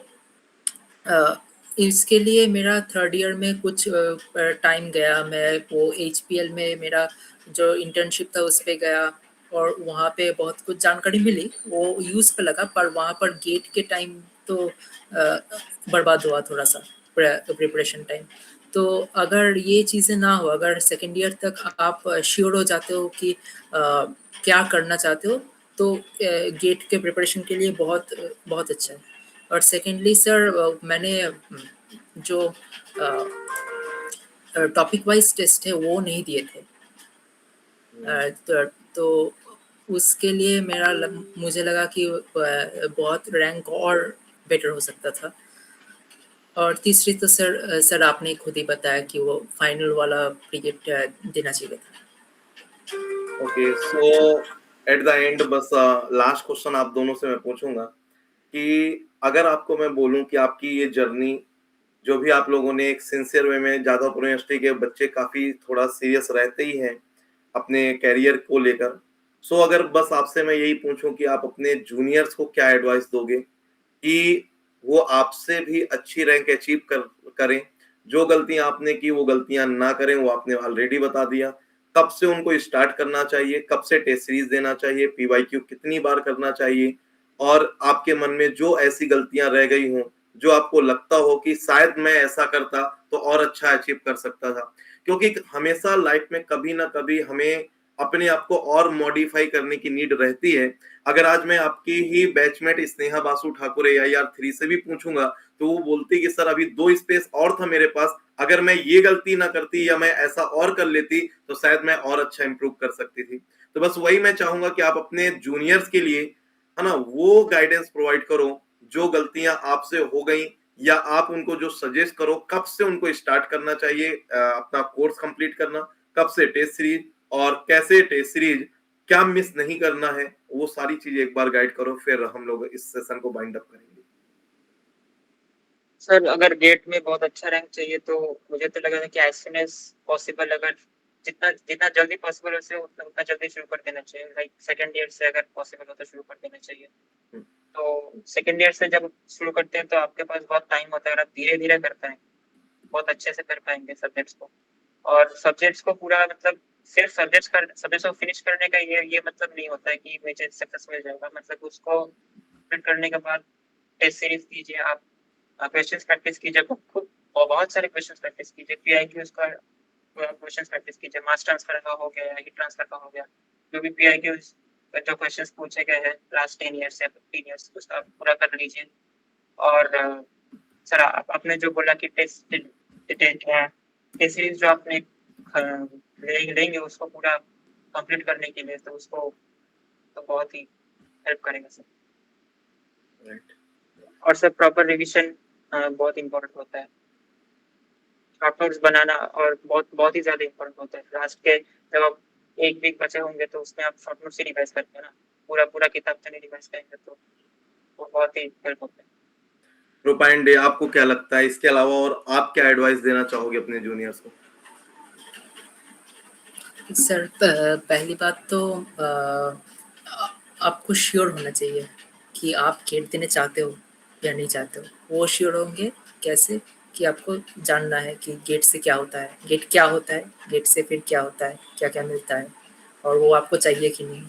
इसके लिए मेरा थर्ड ईयर में कुछ टाइम गया। मैं वो एचपीएल में मेरा जो इंटर्नशिप था उस पे गया, और वहाँ पे बहुत कुछ जानकारी मिली, वो यूज़ पे लगा, पर वहाँ पर गेट के टाइम तो बर्बाद हुआ थोड़ा सा, प्रिपरेशन टाइम। तो अगर ये चीज़ें ना हो, अगर सेकेंड ईयर तक आप श्योर हो जाते हो कि क्या करना चाहते हो, तो गेट के प्रिपरेशन के लिए बहुत बहुत अच्छा है। और सेकेंडली सर, मैंने जो टॉपिक वाइज टेस्ट है वो नहीं दिए थे, तो उसके लिए मुझे लगा कि बहुत रैंक और बेटर हो सकता था। और तीसरी तो सर आपने खुद ही बताया कि वो फाइनल वाला पीरियड देना चाहिए था। Okay, so at the end बस लास्ट क्वेश्चन आप दोनों से मैं पूछूंगा कि अगर आपको मैं बोलूं कि आपकी ये जर्नी जो भी आप लोगों ने एक सिंसियर वे में, जादवपुर यूनिवर्सिटी के बच्चे काफी थोड़ा सीरियस रहते ही हैं अपने कैरियर को लेकर, सो अगर बस आपसे मैं यही पूछूं कि आप अपने जूनियर्स को क्या एडवाइस दोगे कि वो आपसे भी अच्छी रैंक अचीव करें, जो गलतियां आपने की वो गलतियां ना करें, वो आपने ऑलरेडी बता दिया। कब से उनको स्टार्ट करना चाहिए, कब से टेस्ट सीरीज देना चाहिए, पीवाईक्यू कितनी बार करना चाहिए, और आपके मन में जो ऐसी गलतियां रह गई हों जो आपको लगता हो कि शायद मैं ऐसा करता तो और अच्छा अचीव कर सकता था, क्योंकि हमेशा लाइफ में कभी ना कभी हमें अपने आप को और मॉडिफाई करने की नीड रहती है। अगर आज मैं आपकी ही बैचमेट स्नेहा बासु ठाकुर AIR 3 से भी पूछूंगा तो वो बोलती कि सर अभी 2 स्पेस और था मेरे पास, अगर मैं ये गलती ना करती या मैं ऐसा और कर लेती तो शायद मैं और अच्छा इंप्रूव कर सकती थी। तो बस वही मैं चाहूंगा कि आप अपने जूनियर्स के लिए, है ना, वो गाइडेंस प्रोवाइड करो जो गलतियां आपसे हो गई, या आप उनको जो सजेस्ट करो कब से उनको स्टार्ट करना चाहिए अपना कोर्स कंप्लीट करना, कब से टेस्ट सीरीज, और कैसे टेस्ट सीरीज क्या मिस नहीं करना है, वो सारी चीजें एक बार गाइड करो, फिर हम लोग इस सेशन को बाइंड अप करेंगे। सर अगर गेट में बहुत अच्छा रैंक चाहिए तो मुझे तो लगा कि एज सुन एज पॉसिबल, अगर जितना जितना जल्दी पॉसिबल हो उतना जल्दी शुरू कर देना चाहिए। लाइक सेकंड ईयर से अगर पॉसिबल हो तो शुरू कर देना चाहिए। तो सेकंड ईयर से जब शुरू करते हैं तो आपके पास बहुत टाइम होता है, अगर आप धीरे धीरे करते हैं बहुत अच्छे से कर पाएंगे सब्जेक्ट्स को। और सब्जेक्ट्स को पूरा मतलब सिर्फ सब्जेक्ट्स को फिनिश करने का ये मतलब नहीं होता है कि मुझे सक्सेस मिल जाएगा। मतलब उसको कंप्लीट करने के बाद टेस्ट सीरीज कीजिए, आप क्वेश्चंस प्रैक्टिस कीजिए खुद, और बहुत सारे क्वेश्चंस प्रैक्टिस कीजिए, पीआईक्यूज का क्वेश्चंस प्रैक्टिस कीजिए, मास ट्रांसफर का हो गया या हीट ट्रांसफर का हो गया, जो भी पीआईक्यूज जो क्वेश्चंस पूछे गए हैं लास्ट 10 ईयर्स या 15 ईयर्स उसका आप पूरा कर लीजिए। और सर आपने जो बोला कि टेस्ट सीरीज जो आपने लेंगे उसको पूरा कंप्लीट करने के लिए, तो उसको तो बहुत ही हेल्प करेगा सर। राइट। और सर प्रॉपर रिवीजन बहुत इंपॉर्टेंट होता है, शॉर्ट नोट्स बनाना और बहुत बहुत ही ज्यादा इंपॉर्टेंट होता है। लास्ट के जब आप एक वीक बचे होंगे तो उसमें आप शॉर्ट नोट्स ही रिवाइज करते हैं ना, पूरा पूरा किताब तो नहीं रिवाइज करेंगे, तो वो बहुत ही हेल्प होता है। रूपायन डे, आपको क्या लगता है इसके अलावा और आप क्या एडवाइस देना चाहोगे अपने जूनियर्स को? सर पहली बात तो आपको श्योर होना चाहिए कि आप गेट देने चाहते हो या नहीं चाहते हो। वो श्योर होंगे कैसे, कि आपको जानना है कि गेट से क्या होता है, गेट क्या होता है, गेट से फिर क्या होता है, क्या क्या मिलता है, और वो आपको चाहिए कि नहीं।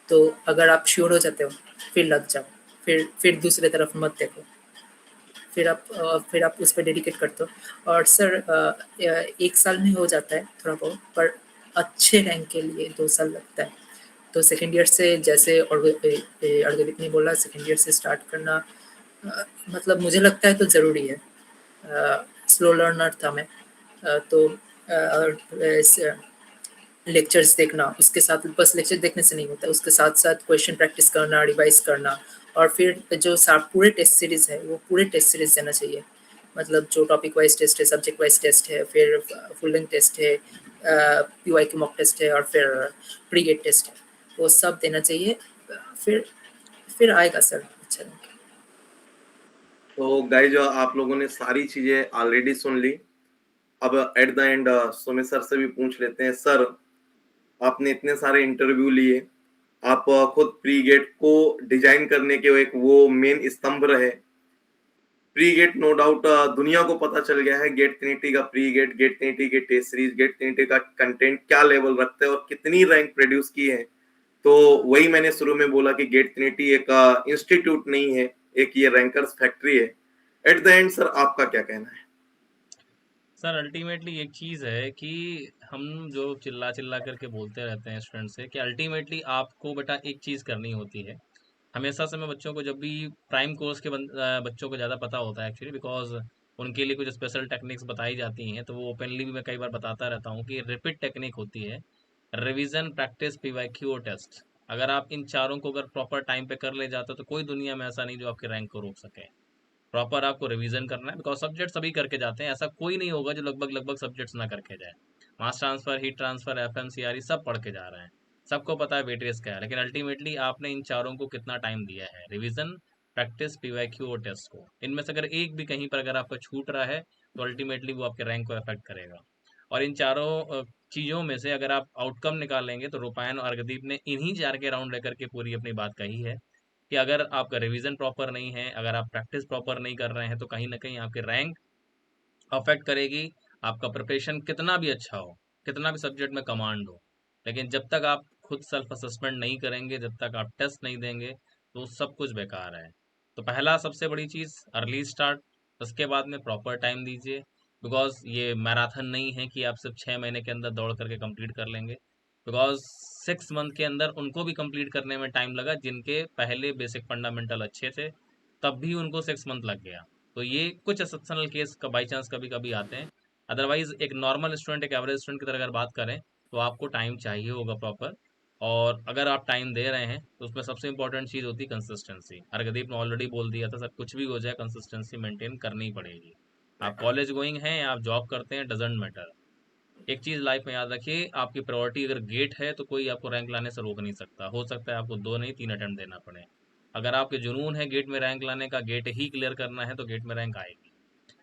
तो अगर आप श्योर हो जाते हो फिर लग जाओ, फिर दूसरे तरफ मत देखो, फिर आप उस पर डेडिकेट करते हो। और सर 1 साल में हो जाता है थोड़ा बहुत, पर अच्छे रैंक के लिए 2 साल लगता है। तो सेकेंड ईयर से, जैसे अर्गदीप ने बोला, सेकेंड ईयर से स्टार्ट करना मतलब मुझे लगता है तो ज़रूरी है। स्लो लर्नर था मैं, तो लेक्चर्स देखना, उसके साथ बस लेक्चर देखने से नहीं होता, उसके साथ साथ क्वेश्चन प्रैक्टिस करना, रिवाइज करना, और फिर जो पूरे टेस्ट सीरीज़ है वो पूरे टेस्ट सीरीज़ देना चाहिए। मतलब जो टॉपिक वाइज टेस्ट है, सब्जेक्ट वाइज टेस्ट है, फिर फुल लेंथ टेस्ट है, पीवाईक्यू मॉक टेस्ट है, और फिर प्री गेट टेस्ट है, वो सब देना चाहिए। फिर आएगा सर अच्छा। तो गाइज आप लोगों ने सारी चीजें ऑलरेडी सुन ली। अब at the end Sumit sir से भी पूछ लेते हैं। सर, आपने इतने सारे इंटरव्यू लिए, आप खुद प्री गेट को डिजाइन करने के एक वो मेन स्तंभ रहे। प्री गेट नो डाउट दुनिया को पता चल गया है गेट ट्रिनिटी का प्री गेट, गेट ट्रिनिटी के टेस्ट सीरीज, गेट ट्रिनिटी का कंटेंट क्या लेवल रखते हैं और कितनी रैंक प्रोड्यूस की है। तो वही मैंने शुरू में बोला कि गेट ट्रिनिटी एक इंस्टीट्यूट नहीं है, एक ये रैंकर्स फैक्ट्री है। एट द एंड सर आपका क्या कहना है? सर अल्टीमेटली एक चीज़ है कि हम जो चिल्ला चिल्ला करके बोलते रहते हैं स्टूडेंट से कि अल्टीमेटली आपको बेटा एक चीज़ करनी होती है। हमेशा से मैं बच्चों को जब भी प्राइम कोर्स के बच्चों को ज़्यादा पता होता है एक्चुअली, बिकॉज उनके लिए कुछ स्पेशल टेक्निक्स बताई जाती हैं, तो वो ओपनली भी मैं कई बार बताता रहता हूँ कि रिपीट टेक्निक होती है, रिवीजन, प्रैक्टिस, पीवाईक्यू और टेस्ट। अगर आप इन चारों को अगर प्रॉपर टाइम पे कर ले जाते हो तो कोई दुनिया में ऐसा नहीं जो आपके रैंक को रोक सके। प्रॉपर आपको रिवीजन करना है, बिकॉज सब्जेक्ट सभी करके जाते हैं, ऐसा कोई नहीं होगा जो लगभग लगभग सब्जेक्ट्स ना करके जाए। मास ट्रांसफर, हीट ट्रांसफर, एफएमसीआरई सब पढ़ के जा रहे हैं, सबको पता है वेटेज क्या है, लेकिन अल्टीमेटली आपने इन चारों को कितना टाइम दिया है, रिवीजन, प्रैक्टिस, पीवाईक्यू और टेस्ट को। इनमें से अगर एक भी कहीं पर अगर आपका छूट रहा है तो अल्टीमेटली वो आपके रैंक को अफेक्ट करेगा। और इन चारों चीज़ों में से अगर आप आउटकम निकालेंगे तो रूपायन और अर्गदीप ने इन्हीं चार के राउंड लेकर के पूरी अपनी बात कही है कि अगर आपका रिवीजन प्रॉपर नहीं है, अगर आप प्रैक्टिस प्रॉपर नहीं कर रहे हैं, तो कहीं ना कहीं आपके रैंक अफेक्ट करेगी। आपका प्रिपरेशन कितना भी अच्छा हो, कितना भी सब्जेक्ट में कमांड हो, लेकिन जब तक आप खुद सेल्फ असेसमेंट नहीं करेंगे, जब तक आप टेस्ट नहीं देंगे, तो सब कुछ बेकार है। तो पहला सबसे बड़ी चीज़ अर्ली स्टार्ट, उसके बाद में प्रॉपर टाइम दीजिए, बिकॉज ये मैराथन नहीं है कि आप सिर्फ 6 महीने के अंदर दौड़ करके कंप्लीट कर लेंगे। बिकॉज 6 मंथ के अंदर उनको भी कंप्लीट करने में टाइम लगा जिनके पहले बेसिक फंडामेंटल अच्छे थे, तब भी उनको 6 मंथ लग गया। तो ये कुछ एक्सेप्शनल केस का बाई चांस कभी कभी आते हैं, अदरवाइज एक नॉर्मल स्टूडेंट, एक एवरेज स्टूडेंट की तरह अगर बात करें तो आपको टाइम चाहिए होगा प्रॉपर। और अगर आप टाइम दे रहे हैं तो उसमें सबसे इंपॉर्टेंट चीज़ होती है कंसिस्टेंसी। अर्गदीप ने ऑलरेडी बोल दिया था सर, कुछ भी हो जाए कंसिस्टेंसी मेंटेन करनी पड़ेगी। आप कॉलेज गोइंग हैं या आप जॉब करते हैं, डजेंट मैटर। एक चीज़ लाइफ में याद रखिए, आपकी प्रायोरिटी अगर गेट है तो कोई आपको रैंक लाने से रोक नहीं सकता। हो सकता है आपको 2 नहीं 3 अटेम्प्ट देना पड़े। अगर आपके जुनून है गेट में रैंक लाने का, गेट ही क्लियर करना है, तो गेट में रैंक आएगी।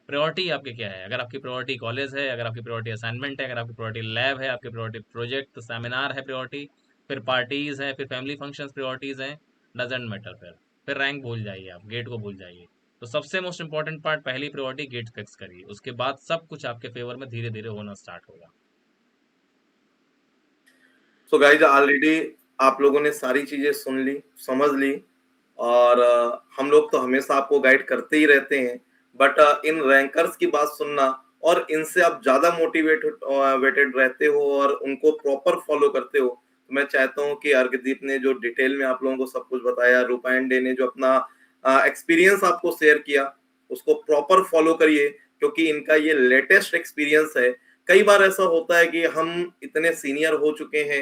प्रायोरिटी आपकी क्या है? अगर आपकी प्रायोरिटी कॉलेज है, अगर आपकी प्रायोरिटी असाइनमेंट है, अगर आपकी प्रायोरिटी लैब है, आपकी प्रायोरिटी प्रोजेक्ट सेमिनार है, प्रायोरिटी फिर पार्टीज हैं, फिर फैमिली फंक्शंस प्रायोरिटीज हैं, डजेंट मैटर। फिर रैंक भूल जाइए, आप गेट को भूल जाइए। तो सबसे मोस्ट इंपॉर्टेंट पार्ट, पहली प्रायोरिटी गेट फिक्स करिए, उसके बाद सब कुछ आपके फेवर में धीरे धीरे होना स्टार्ट होगा। सो गाइज ऑलरेडी आप लोगों ने सारी चीजें सुन ली, समझ ली, और हम लोग तो हमेशा आपको गाइड करते ही रहते हैं, बट इन रैंकर्स की बात सुनना और इनसे आप ज्यादा मोटिवेटेड रहते हो और उनको प्रॉपर फॉलो करते हो, तो मैं चाहता हूँ कि अर्गदीप ने जो डिटेल में आप लोगों को सब कुछ बताया, रूपायन डे ने जो अपना एक्सपीरियंस आपको शेयर किया, उसको प्रॉपर फॉलो करिए, क्योंकि इनका ये लेटेस्ट एक्सपीरियंस है। कई बार ऐसा होता है कि हम इतने सीनियर हो चुके हैं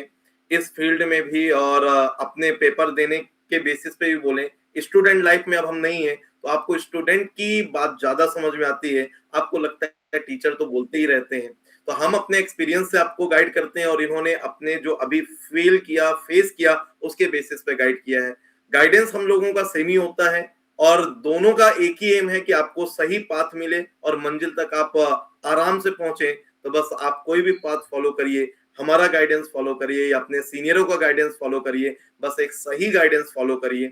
इस फील्ड में भी, और अपने पेपर देने के बेसिस पे भी बोले, स्टूडेंट लाइफ में अब हम नहीं है, तो आपको स्टूडेंट की बात ज्यादा समझ में आती है। आपको लगता है टीचर तो बोलते ही रहते हैं, तो हम अपने एक्सपीरियंस से आपको गाइड करते हैं, और इन्होंने अपने जो अभी फील किया, फेस किया, उसके बेसिस पे गाइड किया है। गाइडेंस हम लोगों का सेम ही होता है, और दोनों का एक ही एम है कि आपको सही पाथ मिले और मंजिल तक आप आराम से पहुंचे। तो बस आप कोई भी पाथ फॉलो करिए, हमारा गाइडेंस फॉलो करिए या अपने सीनियरों का गाइडेंस फॉलो करिए, बस एक सही गाइडेंस फॉलो करिए,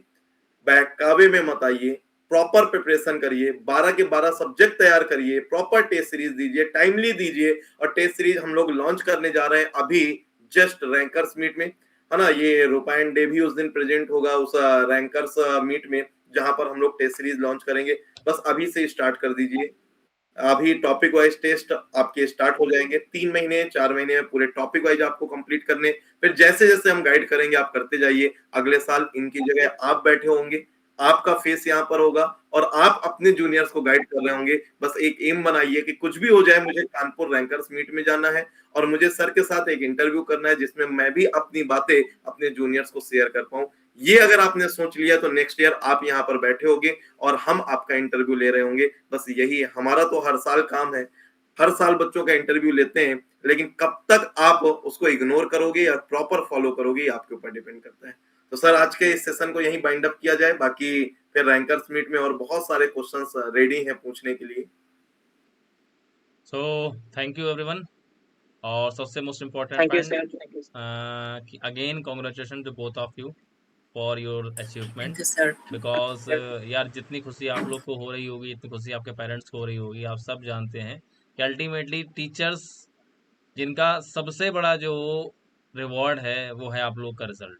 बहकावे में मत आइए, प्रॉपर प्रिपरेशन करिए, 12 के 12 सब्जेक्ट तैयार करिए, प्रॉपर टेस्ट सीरीज दीजिए, टाइमली दीजिए। और टेस्ट सीरीज हम लोग लॉन्च करने जा रहे हैं अभी, जस्ट रैंकर्स मीट में, है ना। ये रूपायन डे भी उस दिन प्रेजेंट होगा, उस रैंकर्स मीट में, जहां पर हम लोग टेस्ट सीरीज लॉन्च करेंगे। बस अभी से स्टार्ट कर दीजिए, अभी टॉपिक वाइज टेस्ट आपके स्टार्ट हो जाएंगे। 3 महीने 4 महीने में पूरे टॉपिक वाइज आपको कंप्लीट करने, फिर जैसे जैसे हम गाइड करेंगे आप करते जाइए। अगले साल इनकी जगह आप बैठे होंगे, आपका फेस यहाँ पर होगा, और आप अपने जूनियर्स को गाइड कर रहे होंगे। बस एक एम बनाइए कि कुछ भी हो जाए, मुझे कानपुर रैंकर्स मीट में जाना है और मुझे सर के साथ एक इंटरव्यू करना है, जिसमें मैं भी अपनी बातें अपने जूनियर्स को शेयर कर पाऊं। ये अगर आपने सोच लिया तो नेक्स्ट ईयर आप यहाँ पर बैठे होंगे और हम आपका इंटरव्यू ले रहे होंगे। बस यही हमारा तो हर साल काम है, हर साल बच्चों का इंटरव्यू लेते हैं, लेकिन कब तक आप उसको इग्नोर करोगे या प्रॉपर फॉलो करोगे, आपके ऊपर डिपेंड करता है। तो सर आज के इस सेशन को यहीं बाइंड अप किया जाए, बाकी फिर रैंकर्स मीट में और बहुत सारे क्वेश्चंस रेडी हैं पूछने के लिए। So thank you everyone. और सबसे most important thank you point sir, thank you. कि again congratulation to both of you for your thank achievement. You sir. Because यार जितनी खुशी आप लोग को हो रही होगी, इतनी खुशी आपके पेरेंट्स को हो रही होगी। आप सब जानते हैं कि अल्टीमेटली टीचर्स, जिनका सबसे बड़ा जो रिवॉर्ड है वो है आप लोग का रिजल्ट।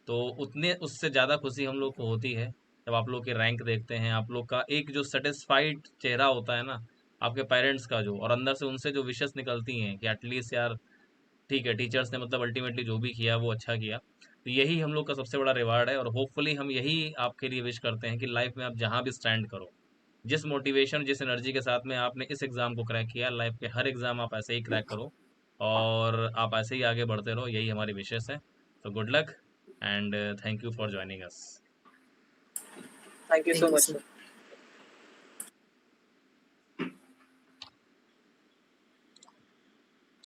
तो उतने उससे ज़्यादा खुशी हम लोग को होती है जब आप लोग के रैंक देखते हैं, आप लोग का एक जो सेटिस्फाइड चेहरा होता है ना, आपके पेरेंट्स का जो, और अंदर से उनसे जो विशेस निकलती हैं कि एटलीस्ट यार ठीक है, टीचर्स ने मतलब अल्टीमेटली जो भी किया वो अच्छा किया। तो यही हम लोग का सबसे बड़ा रिवार्ड है, और होपफुली हम यही आपके लिए विश करते हैं कि लाइफ में आप जहाँ भी स्टैंड करो, जिस मोटिवेशन जिस एनर्जी के साथ में आपने इस एग्ज़ाम को क्रैक किया, लाइफ के हर एग्ज़ाम आप ऐसे ही क्रैक करो और आप ऐसे ही आगे बढ़ते रहो, यही हमारी विशेस है। तो good luck and thank you for joining us. Thank you thank so you much sir. Sir.